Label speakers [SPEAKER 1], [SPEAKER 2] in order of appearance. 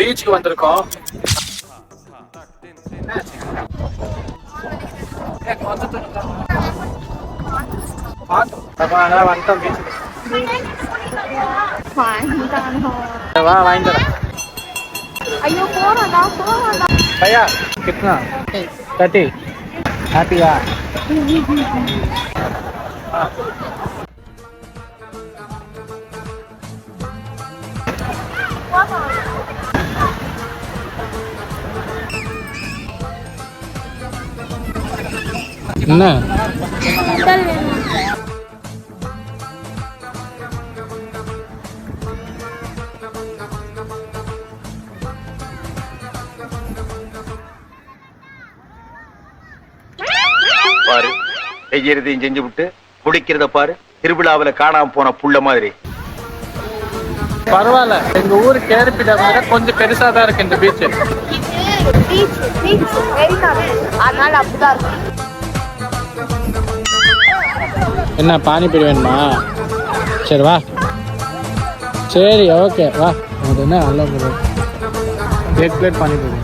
[SPEAKER 1] பீச்சுக்கு வந்திருக்கோம். வந்துட்டோம் பீச்சுக்கு. வா வாங்கி தரேன்.
[SPEAKER 2] ஐயோ போறாடா போறாடா.
[SPEAKER 1] भैया कितना 30 हैप्पी यार. என்ன
[SPEAKER 3] பாரு செய்யறதையும் செஞ்சு விட்டு குடிக்கிறத பாரு. திருவிழாவில காணாம போன புள்ள மாதிரி.
[SPEAKER 1] பரவாயில்ல, எங்க ஊரு கேரப்பிட விட கொஞ்சம் பெருசா தான் இருக்கு இந்த பீச்.
[SPEAKER 2] அதனால அப்படிதான் இருக்கு.
[SPEAKER 1] என்ன பானிபூரி வேணுமா? சரி வா. சரி ஓகே வா. அது என்ன நல்ல ஒரு 1 பிளேட் பானிபூரி.